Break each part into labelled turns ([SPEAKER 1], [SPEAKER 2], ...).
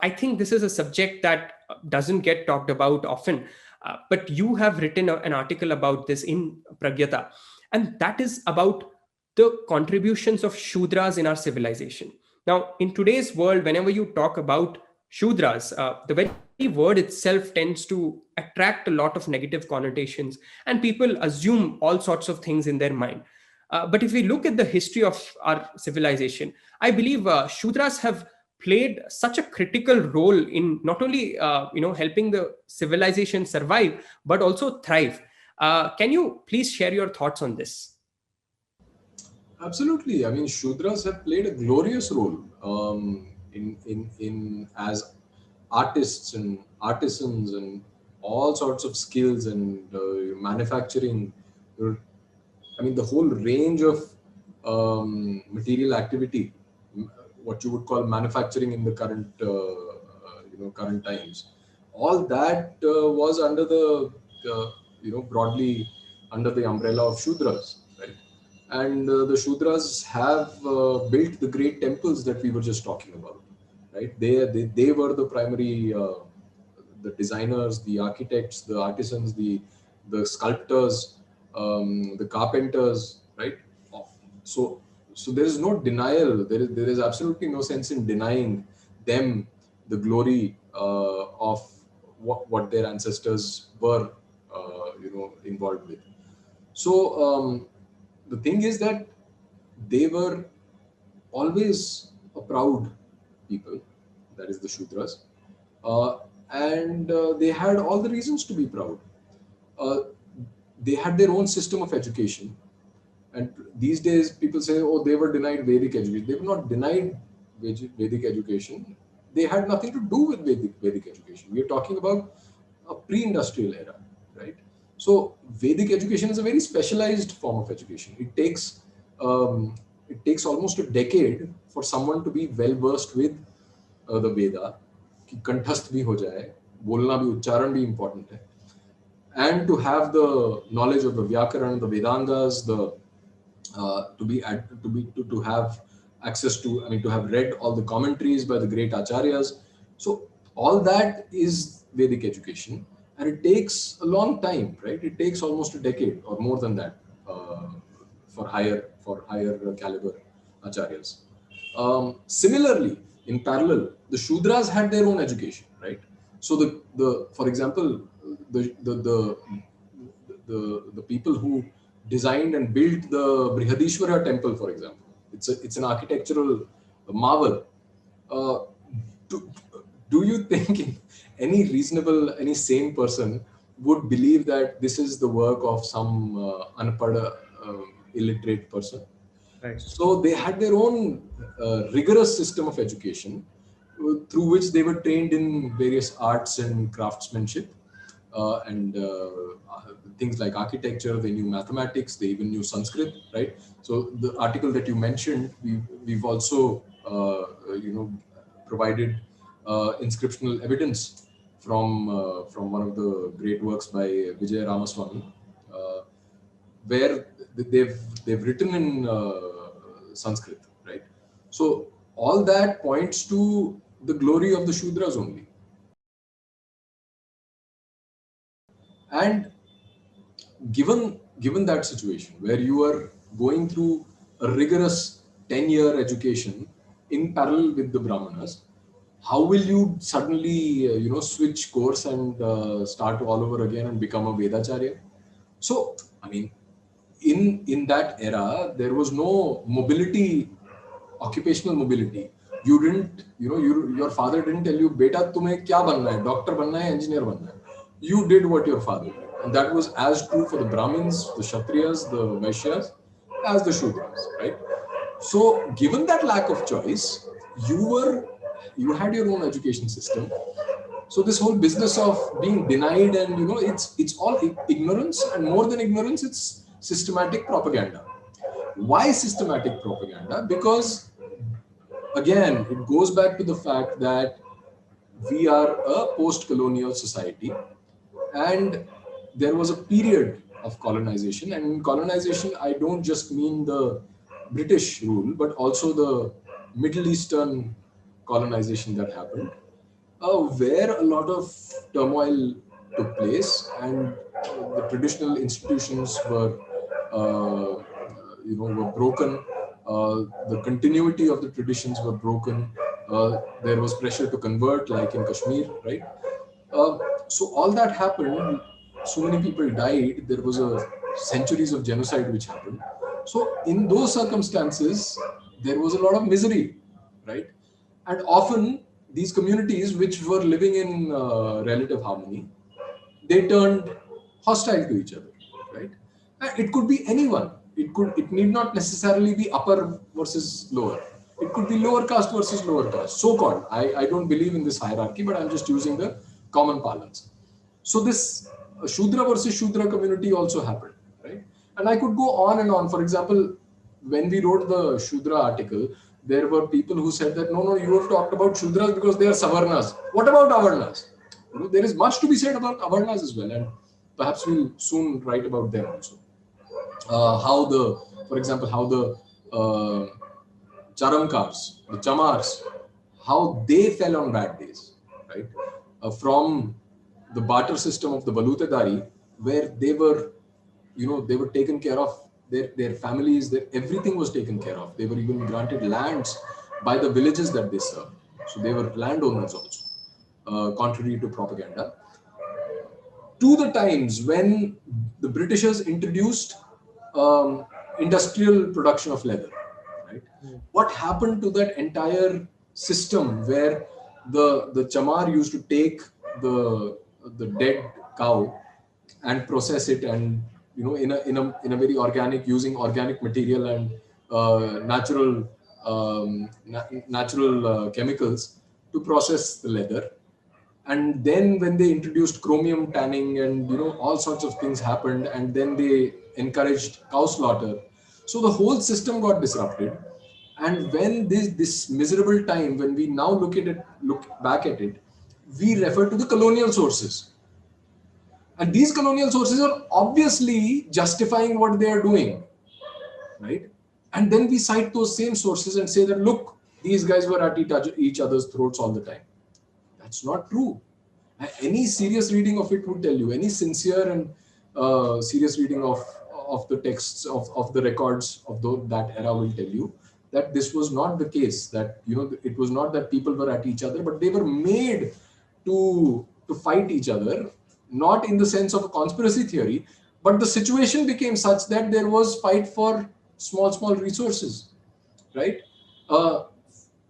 [SPEAKER 1] I think this is a subject that doesn't get talked about often, but you have written an article about this in Pragyata, and that is about the contributions of Shudras in our civilization. Now, in today's world, whenever you talk about Shudras, the very word itself tends to attract a lot of negative connotations, and people assume all sorts of things in their mind. But if we look at the history of our civilization, I believe Shudras have played such a critical role in not only helping the civilization survive but also thrive. Can you please share your thoughts on this?
[SPEAKER 2] Absolutely. I mean, Shudras have played a glorious role in as artists and artisans and all sorts of skills and manufacturing. I mean, the whole range of material activity, what you would call manufacturing in the current, current times. All that was under the, broadly under the umbrella of Shudras, right? And the Shudras have built the great temples that we were just talking about, right? They were the primary, the designers, the architects, the artisans, the sculptors, the carpenters, right? So so there is no denial. There is absolutely no sense in denying them the glory of what their ancestors were, involved with. So the thing is that they were always a proud people, that is the Shudras, uh, and they had all the reasons to be proud. Uh, they had their own system of education, and these days people say, oh, they were denied Vedic education. They were not denied Vedic education. They had nothing to do with Vedic education. We are talking about a pre-industrial era, right? So Vedic education is a very specialized form of education. Um, it takes almost a decade for someone to be well versed with the Veda, कि कंठस्थ भी हो जाए, बोलना भी, उच्चारण भी important है, and to have the knowledge of the Vyakaran, the Vedangas, the to have access to, I mean, to have read all the commentaries by the great acharyas. So all that is Vedic education, and it takes a long time, right? It takes almost a decade or more than that for higher caliber acharyas. Similarly, in parallel, the Shudras had their own education, right? So the for example, the the the the people who designed and built the Brihadishwara temple, for example, it's an architectural marvel. Uh, do, do you think any reasonable, any sane person would believe that this is the work of some unpada, illiterate person?
[SPEAKER 1] Right.
[SPEAKER 2] So they had their own rigorous system of education through which they were trained in various arts and craftsmanship, and things like architecture. They knew mathematics. They even knew Sanskrit, right? So the article that you mentioned, we've also provided inscriptional evidence from one of the great works by Vijaya Ramaswamy, uh, where they've they've written in Sanskrit, right? So all that points to the glory of the Shudras only. And given that situation where you are going through a rigorous 10-year education in parallel with the Brahmanas, how will you suddenly switch course and start all over again and become a Vedacharya? So I mean, in that era there was no mobility, occupational mobility. You didn't, your father didn't tell you, beta tumhe kya banna hai, doctor banna hai, engineer banna hai. You did what your father did, and that was as true for the Brahmins, the Kshatriyas, the Vaishyas, as the Shudras, right? So given that lack of choice, you had your own education system. So this whole business of being denied, and it's all ignorance, and more than ignorance, it's systematic propaganda. Why systematic propaganda? Because again, it goes back to the fact that we are a post-colonial society, and there was a period of colonization. And in colonization, I don't just mean the British rule, but also the Middle Eastern colonization that happened. where a lot of turmoil took place, and the traditional institutions uh, were broken. The continuity of the traditions were broken. There was pressure to convert, like in Kashmir, right? Uh, so all that happened. So many people died. There was a centuries of genocide which happened. So in those circumstances, there was a lot of misery, right? And often these communities, which were living in relative harmony, they turned hostile to each other, right? It could be anyone. It need not necessarily be upper versus lower. It could be lower caste versus lower caste, so called. I don't believe in this hierarchy, but I'm just using the common parlance. So this Shudra versus Shudra community also happened, right? And I could go on and on. For example, when we wrote the Shudra article, there were people who said that no, you have talked about Shudras because they are Savarnas. What about Avarnas? There is much to be said about Avarnas as well, and perhaps we'll soon write about them also. For example, how the Charamkars, the Chamars, how they fell on bad days, right? From the barter system of the Balutadari, where they were taken care of, their families, everything was taken care of. They were even granted lands by the villages that they served. So they were landowners also, contrary to propaganda. To the times when the Britishers introduced industrial production of leather, right? What happened to that entire system where the chamar used to take the dead cow and process it, and in a very organic, using organic material and natural chemicals to process the leather. And then when they introduced chromium tanning, and all sorts of things happened, and then they encouraged cow slaughter, so the whole system got disrupted. And when this miserable time, when we now look back at it, we refer to the colonial sources, and these colonial sources are obviously justifying what they are doing, right? And then we cite those same sources and say that, look, these guys were at each other's throats all the time. That's not true. Any serious reading of it would tell you, any sincere and serious reading of the texts of the records of that era will tell you that this was not the case. That it was not that people were at each other, but they were made to fight each other, not in the sense of a conspiracy theory, but the situation became such that there was fight for small resources, right? Uh,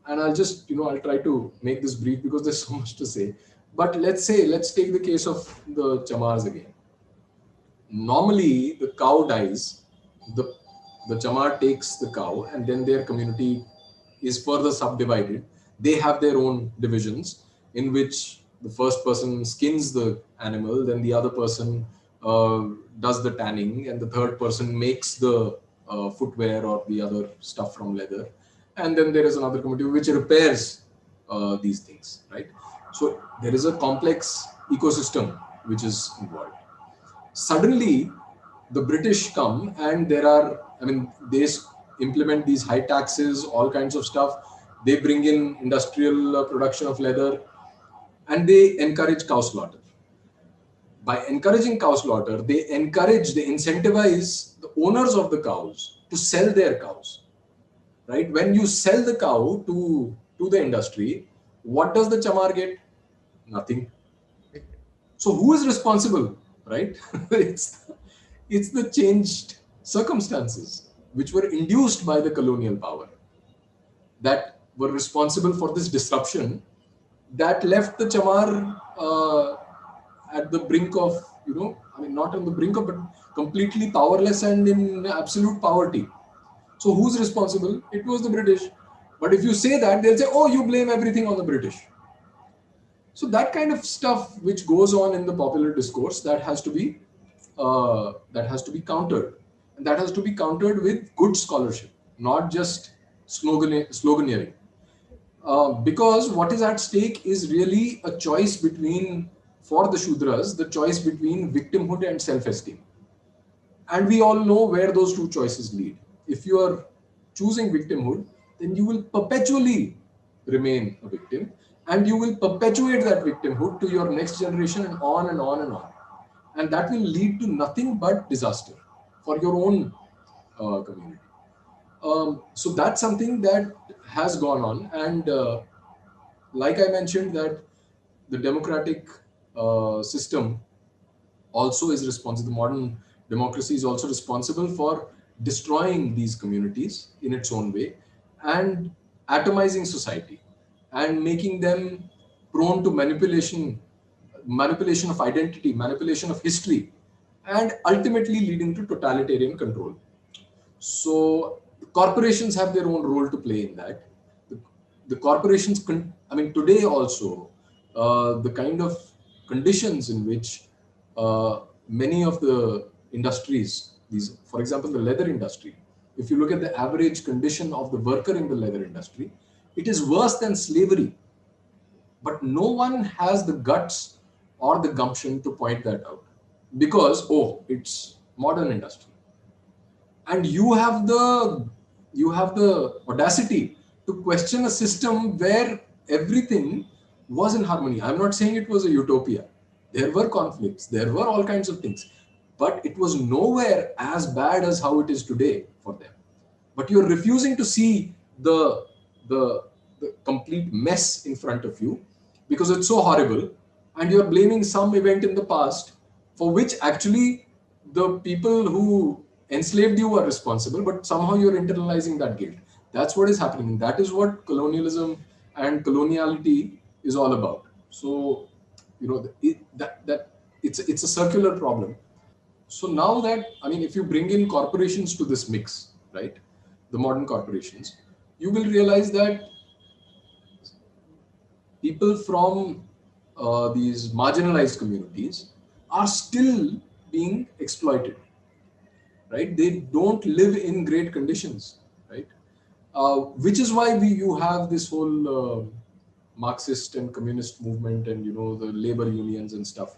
[SPEAKER 2] and I'll try to make this brief because there's so much to say. But let's take the case of the chamars again. Normally, the cow dies, the chamar takes the cow, and then their community is further subdivided. They have their own divisions in which the first person skins the animal, then the other person does the tanning, and the third person makes the footwear or the other stuff from leather, and then there is another community which repairs these things, right? So there is a complex ecosystem which is involved. Suddenly, the British come, and they implement these high taxes, all kinds of stuff. They bring in industrial production of leather, and they encourage cow slaughter. By encouraging cow slaughter, they incentivize the owners of the cows to sell their cows, right? When you sell the cow to the industry, what does the chamar get? Nothing. So who is responsible, right? it's the changed circumstances which were induced by the colonial power that were responsible for this disruption, that left the chamar at the brink of, not on the brink of, but completely powerless and in absolute poverty. So who's responsible? It was the British. But if you say that, they'll say, oh, you blame everything on the British. So that kind of stuff which goes on in the popular discourse, that has to be countered, and that has to be countered with good scholarship, not just sloganeering. Because what is at stake is really a choice between, for the Shudras, the choice between victimhood and self-esteem. And we all know where those two choices lead. If you are choosing victimhood, then you will perpetually remain a victim. and you will perpetuate that victimhood to your next generation, and on and on and on. And that will lead to nothing but disaster for your own community. So that's something that has gone on. And like I mentioned, that the democratic system also is responsible, the modern democracy is also responsible for destroying these communities in its own way, and atomizing society, and making them prone to manipulation of identity, manipulation of history, and ultimately leading to totalitarian control. So corporations have their own role to play in that. The corporations, I mean, today also, the kind of conditions in which many of the industries, these, for example, the leather industry, if you look at the average condition of the worker in the leather industry, it is worse than slavery. But no one has the guts or the gumption to point that out, because, oh, it's modern industry. And you have the audacity to question a system where everything was in harmony. I'm not saying it was a utopia. There were conflicts, there were all kinds of things, but it was nowhere as bad as how it is today for them. But you're refusing to see the the complete mess in front of you because it's so horrible, and you're blaming some event in the past for which actually the people who enslaved you are responsible, but somehow you're internalizing that guilt. That's what is happening. That is what colonialism and coloniality is all about. So, it's a circular problem. So now that, I mean, if you bring in corporations to this mix, right, the modern corporations, you will realize that people from these marginalized communities are still being exploited, right? They don't live in great conditions, right? Which is why you have this whole Marxist and communist movement, and the labor unions and stuff.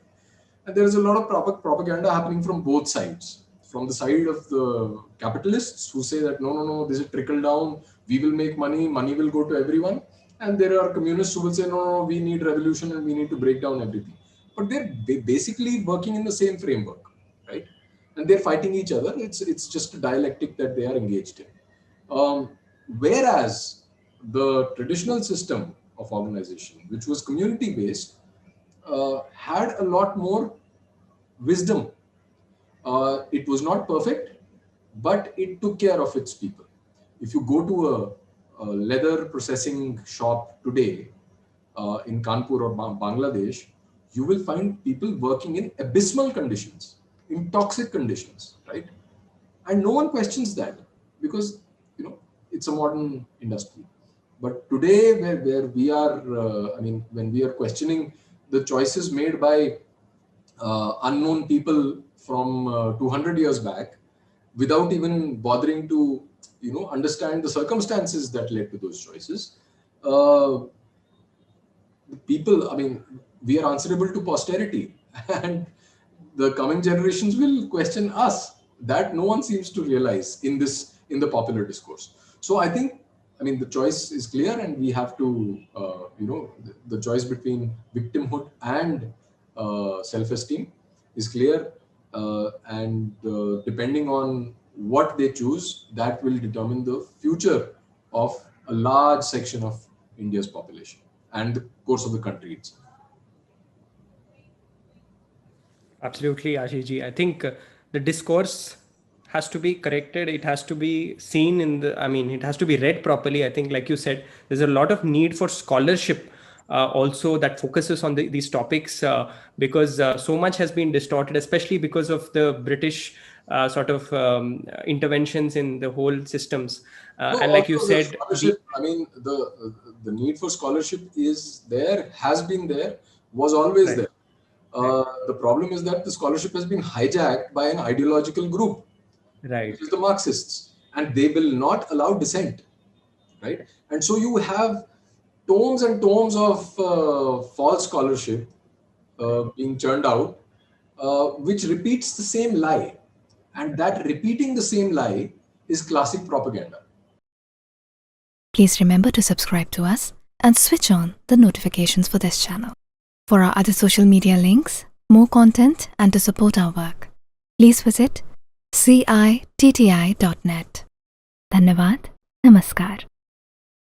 [SPEAKER 2] And there is a lot of propaganda happening from both sides. From the side of the capitalists who say that no, this is trickle down, we will make money, money will go to everyone. And there are communists who will say no, we need revolution and we need to break down everything. But they're basically working in the same framework, right? And they're fighting each other. It's just a dialectic that they are engaged in. Whereas the traditional system of organization, which was community based, had a lot more wisdom. It was not perfect, but it took care of its people. If you go to a leather processing shop today in Kanpur or Bangladesh, you will find people working in abysmal conditions, in toxic conditions, right? And no one questions that, because it's a modern industry. But today, where we are, when we are questioning the choices made by unknown people from 200 years back, without even bothering to understand the circumstances that led to those choices, uh, people, I mean, we are answerable to posterity, and the coming generations will question us. That no one seems to realize in the popular discourse. So I think, I mean, the choice is clear, and we have to, the choice between victimhood and self-esteem is clear, and depending on what they choose, that will determine the future of a large section of India's population and the course of the country itself.
[SPEAKER 1] Absolutely, Ashishji. I think the discourse has to be corrected. It has to be seen it has to be read properly. I think, like you said, there's a lot of need for scholarship also that focuses on these topics, because so much has been distorted, especially because of the British sort of interventions in the whole systems.
[SPEAKER 2] No,
[SPEAKER 1] And like you
[SPEAKER 2] also the
[SPEAKER 1] said,
[SPEAKER 2] scholarship, I mean, the need for scholarship is there, has been there, was always
[SPEAKER 1] right,
[SPEAKER 2] there.
[SPEAKER 1] right,
[SPEAKER 2] The problem is that the scholarship has been hijacked by an ideological group,
[SPEAKER 1] right.
[SPEAKER 2] which is the Marxists, and they will not allow dissent, right? And so you have tomes and tomes of false scholarship being churned out, which repeats the same lie. And that repeating the same lie is classic propaganda.
[SPEAKER 3] Please remember to subscribe to us and switch on the notifications for this channel. For our other social media links, more content, and to support our work, please visit citti.net. Dhanyavad. Namaskar.